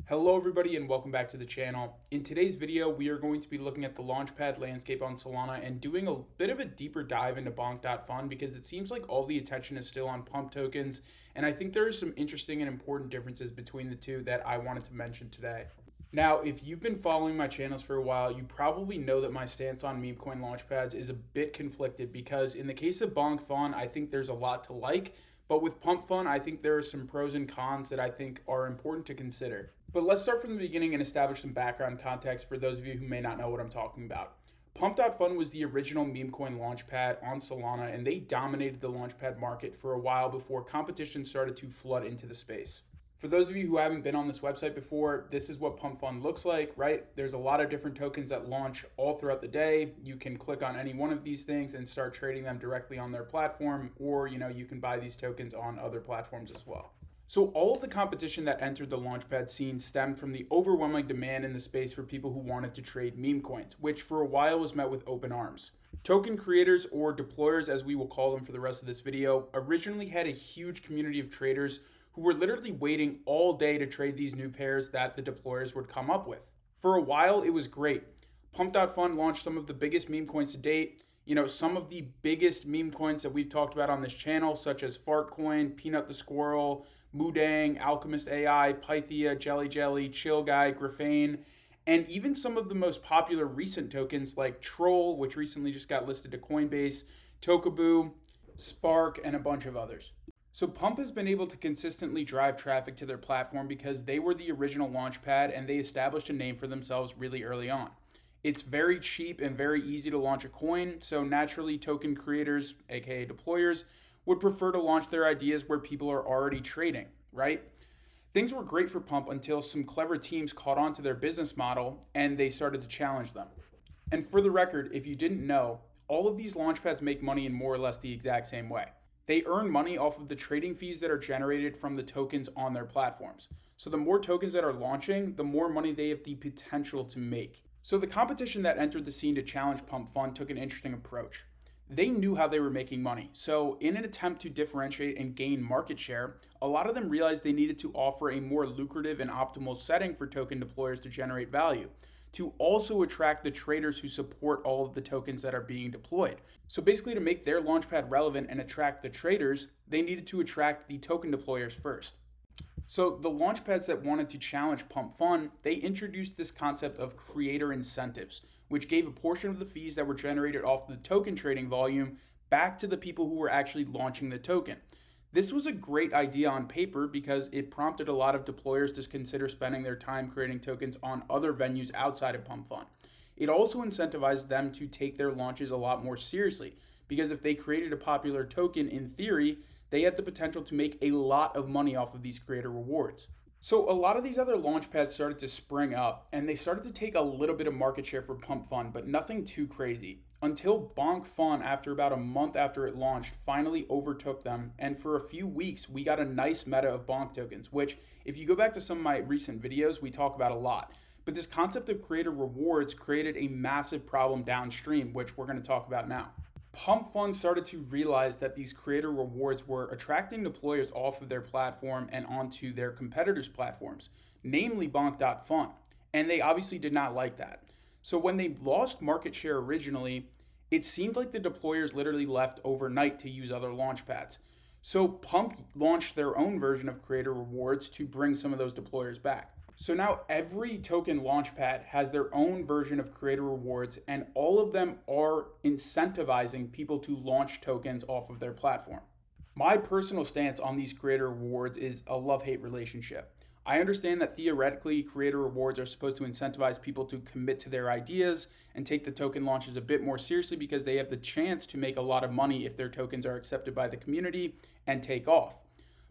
Hello everybody and welcome back to the channel. In today's video, we are going to be looking at the Launchpad landscape on Solana and doing a bit of a deeper dive into BONK.Fun because it seems like all the attention is still on pump tokens, and I think there are some interesting and important differences between the two that I wanted to mention today. Now, if you've been following my channels for a while, you probably know that my stance on Memecoin Launchpads is a bit conflicted because in the case of BONK.Fun, I think there's a lot to like, but with Pump.Fun, I think there are some pros and cons that I think are important to consider. But let's start from the beginning and establish some background context for those of you who may not know what I'm talking about. Pump.Fun was the original Memecoin Launchpad on Solana, and they dominated the Launchpad market for a while before competition started to flood into the space. For those of you who haven't been on this website before, this is what Pump.Fun looks like, right? There's a lot of different tokens that launch all throughout the day. You can click on any one of these things and start trading them directly on their platform, or you can buy these tokens on other platforms as well. So all of the competition that entered the Launchpad scene stemmed from the overwhelming demand in the space for people who wanted to trade meme coins, which for a while was met with open arms. Token creators, or deployers as we will call them for the rest of this video, originally had a huge community of traders who were literally waiting all day to trade these new pairs that the deployers would come up with. For a while, it was great. Pump.Fun launched some of the biggest meme coins to date, some of the biggest meme coins that we've talked about on this channel, such as Fartcoin, Peanut the Squirrel, Moodang, Alchemist AI, Pythia, Jelly Jelly, Chill Guy, Graphane, and even some of the most popular recent tokens like Troll, which recently just got listed to Coinbase, Tokaboo, Spark, and a bunch of others. So Pump has been able to consistently drive traffic to their platform because they were the original launchpad and they established a name for themselves really early on. It's very cheap and very easy to launch a coin, so naturally token creators, aka deployers, would prefer to launch their ideas where people are already trading, right? Things were great for Pump until some clever teams caught on to their business model and they started to challenge them. And for the record, if you didn't know, all of these launchpads make money in more or less the exact same way. They earn money off of the trading fees that are generated from the tokens on their platforms. So the more tokens that are launching, the more money they have the potential to make. So the competition that entered the scene to challenge Pump.Fun took an interesting approach. They knew how they were making money. So in an attempt to differentiate and gain market share, a lot of them realized they needed to offer a more lucrative and optimal setting for token deployers to generate value, to also attract the traders who support all of the tokens that are being deployed. So basically, to make their launchpad relevant and attract the traders, they needed to attract the token deployers first. So the launchpads that wanted to challenge Pump.Fun, they introduced this concept of creator incentives, which gave a portion of the fees that were generated off the token trading volume back to the people who were actually launching the token. This was a great idea on paper because it prompted a lot of deployers to consider spending their time creating tokens on other venues outside of Pump.Fun. It also incentivized them to take their launches a lot more seriously because if they created a popular token, in theory, they had the potential to make a lot of money off of these creator rewards. So a lot of these other launchpads started to spring up and they started to take a little bit of market share for Pump.Fun, but nothing too crazy. Until BONK.Fun, after about a month after it launched, finally overtook them. And for a few weeks, we got a nice meta of BONK tokens, which if you go back to some of my recent videos, we talk about a lot. But this concept of creator rewards created a massive problem downstream, which we're going to talk about now. Pump.Fun started to realize that these creator rewards were attracting deployers off of their platform and onto their competitors' platforms, namely BONK.Fun. And they obviously did not like that. So when they lost market share originally, it seemed like the deployers literally left overnight to use other launchpads. So Pump launched their own version of creator rewards to bring some of those deployers back. So now every token launchpad has their own version of creator rewards, and all of them are incentivizing people to launch tokens off of their platform. My personal stance on these creator rewards is a love-hate relationship. I understand that theoretically creator rewards are supposed to incentivize people to commit to their ideas and take the token launches a bit more seriously because they have the chance to make a lot of money if their tokens are accepted by the community and take off.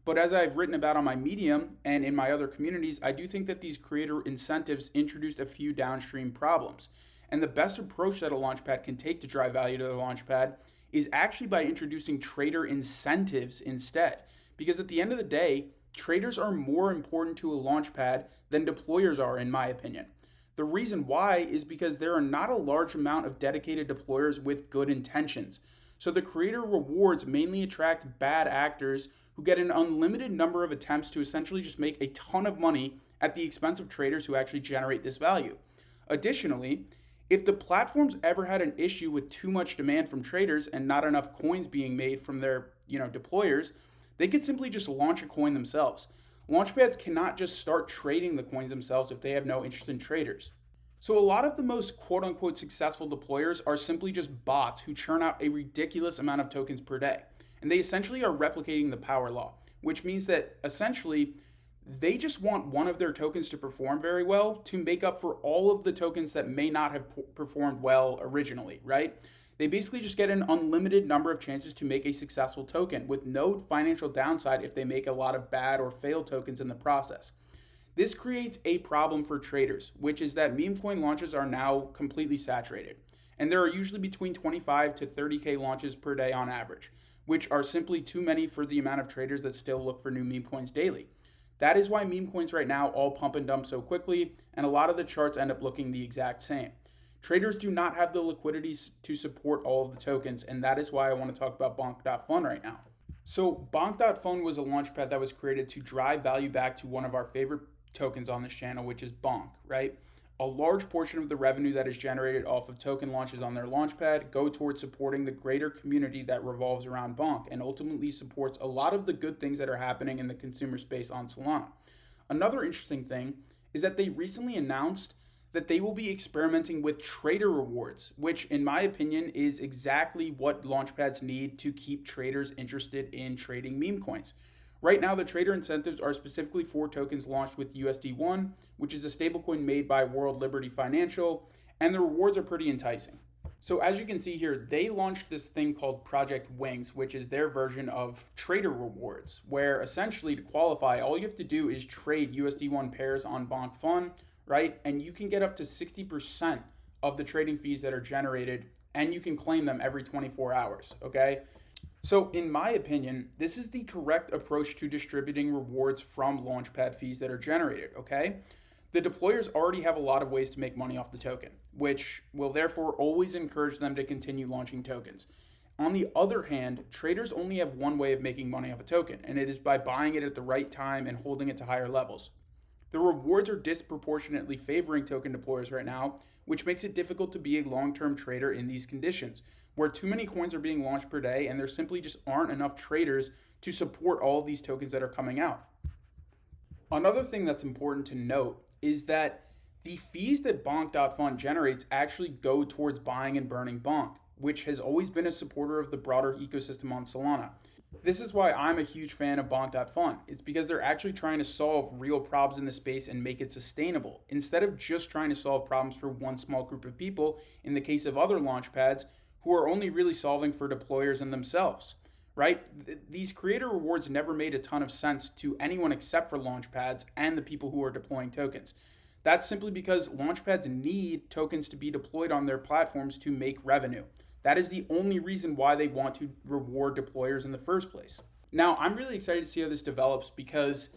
But as I've written about on my Medium and in my other communities, I do think that these creator incentives introduced a few downstream problems. And the best approach that a launchpad can take to drive value to the launchpad is actually by introducing trader incentives instead. Because at the end of the day, traders are more important to a launchpad than deployers are, in my opinion. The reason why is because there are not a large amount of dedicated deployers with good intentions. So the creator rewards mainly attract bad actors who get an unlimited number of attempts to essentially just make a ton of money at the expense of traders who actually generate this value. Additionally, if the platforms ever had an issue with too much demand from traders and not enough coins being made from their, deployers, they could simply just launch a coin themselves. Launchpads cannot just start trading the coins themselves if they have no interest in traders. So a lot of the most quote unquote successful deployers are simply just bots who churn out a ridiculous amount of tokens per day. And they essentially are replicating the power law, which means that essentially they just want one of their tokens to perform very well to make up for all of the tokens that may not have performed well originally, right? They basically just get an unlimited number of chances to make a successful token with no financial downside if they make a lot of bad or failed tokens in the process. This creates a problem for traders, which is that meme coin launches are now completely saturated. And there are usually between 25 to 30K launches per day on average, which are simply too many for the amount of traders that still look for new meme coins daily. That is why meme coins right now all pump and dump so quickly, and a lot of the charts end up looking the exact same. Traders do not have the liquidity to support all of the tokens, and that is why I want to talk about BONK.Fun right now. So BONK.Fun was a launchpad that was created to drive value back to one of our favorite tokens on this channel, which is BONK, right? A large portion of the revenue that is generated off of token launches on their launchpad go towards supporting the greater community that revolves around BONK and ultimately supports a lot of the good things that are happening in the consumer space on Solana. Another interesting thing is that they recently announced that they will be experimenting with trader rewards, which in my opinion is exactly what launchpads need to keep traders interested in trading meme coins. Right now, the trader incentives are specifically for tokens launched with USD1, which is a stablecoin made by World Liberty Financial, and the rewards are pretty enticing. So as you can see here, they launched this thing called Project Wings, which is their version of trader rewards, where essentially to qualify, all you have to do is trade USD1 pairs on BONK.Fun, right? And you can get up to 60% of the trading fees that are generated, and you can claim them every 24 hours, okay? So in my opinion, this is the correct approach to distributing rewards from launchpad fees that are generated, okay? The deployers already have a lot of ways to make money off the token, which will therefore always encourage them to continue launching tokens. On the other hand, traders only have one way of making money off a token, and it is by buying it at the right time and holding it to higher levels. The rewards are disproportionately favoring token deployers right now, which makes it difficult to be a long-term trader in these conditions, where too many coins are being launched per day and there simply just aren't enough traders to support all of these tokens that are coming out. Another thing that's important to note is that the fees that BONK.Fun generates actually go towards buying and burning BONK, which has always been a supporter of the broader ecosystem on Solana. This is why I'm a huge fan of BONK.Fun. It's because they're actually trying to solve real problems in the space and make it sustainable, instead of just trying to solve problems for one small group of people, in the case of other launchpads, who are only really solving for deployers and themselves, right? These creator rewards never made a ton of sense to anyone except for launchpads and the people who are deploying tokens. That's simply because launchpads need tokens to be deployed on their platforms to make revenue. That is the only reason why they want to reward deployers in the first place. Now, I'm really excited to see how this develops because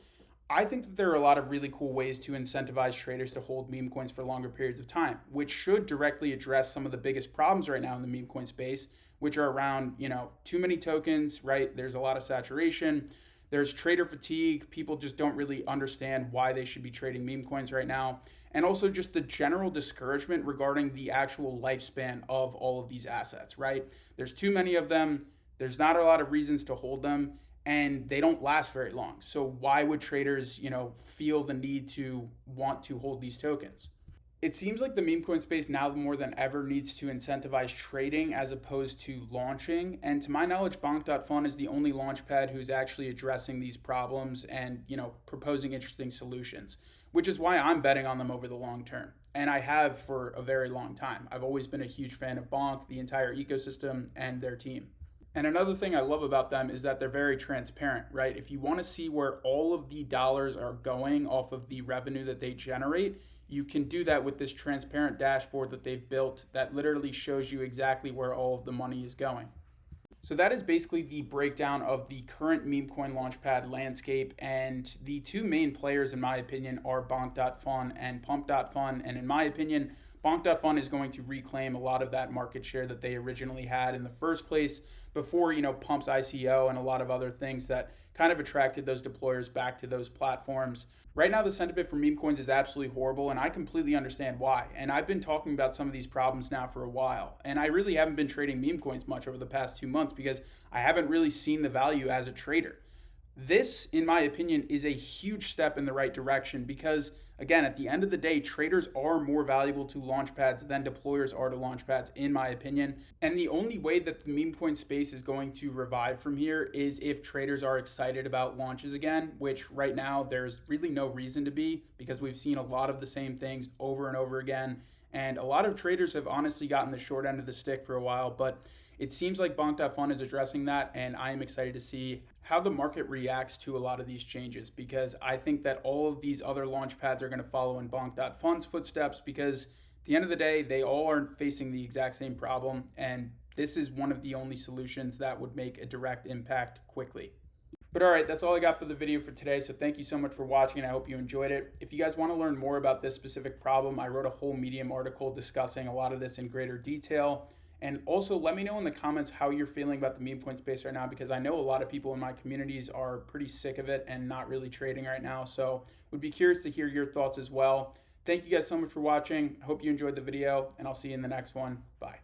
I think that there are a lot of really cool ways to incentivize traders to hold meme coins for longer periods of time, which should directly address some of the biggest problems right now in the meme coin space, which are around, too many tokens, right? There's a lot of saturation. There's trader fatigue. People just don't really understand why they should be trading meme coins right now. And also just the general discouragement regarding the actual lifespan of all of these assets, right? There's too many of them. There's not a lot of reasons to hold them, and they don't last very long. So why would traders, feel the need to want to hold these tokens? It seems like the meme coin space now more than ever needs to incentivize trading as opposed to launching. And to my knowledge, BONK.Fun is the only launchpad who's actually addressing these problems and, proposing interesting solutions, which is why I'm betting on them over the long term. And I have for a very long time. I've always been a huge fan of BONK, the entire ecosystem, and their team. And another thing I love about them is that they're very transparent, right? If you want to see where all of the dollars are going off of the revenue that they generate, you can do that with this transparent dashboard that they've built that literally shows you exactly where all of the money is going. So that is basically the breakdown of the current Memecoin Launchpad landscape, and the two main players in my opinion are BONK.Fun and Pump.Fun, and in my opinion, BONK.Fun is going to reclaim a lot of that market share that they originally had in the first place before, Pump's ICO and a lot of other things that kind of attracted those deployers back to those platforms. Right now, the sentiment for meme coins is absolutely horrible, and I completely understand why. And I've been talking about some of these problems now for a while. And I really haven't been trading meme coins much over the past 2 months because I haven't really seen the value as a trader. This, in my opinion, is a huge step in the right direction because, again, at the end of the day, traders are more valuable to launchpads than deployers are to launchpads, in my opinion. And the only way that the meme coin space is going to revive from here is if traders are excited about launches again, which right now there's really no reason to be because we've seen a lot of the same things over and over again. And a lot of traders have honestly gotten the short end of the stick for a while, but it seems like BONK.Fun is addressing that, and I am excited to see how the market reacts to a lot of these changes because I think that all of these other launch pads are going to follow in BONK.Fun's footsteps because at the end of the day, they all are facing the exact same problem, and this is one of the only solutions that would make a direct impact quickly. But all right, that's all I got for the video for today. So thank you so much for watching, and I hope you enjoyed it. If you guys want to learn more about this specific problem, I wrote a whole Medium article discussing a lot of this in greater detail. And also let me know in the comments how you're feeling about the meme coin space right now because I know a lot of people in my communities are pretty sick of it and not really trading right now. So would be curious to hear your thoughts as well. Thank you guys so much for watching. I hope you enjoyed the video, and I'll see you in the next one. Bye.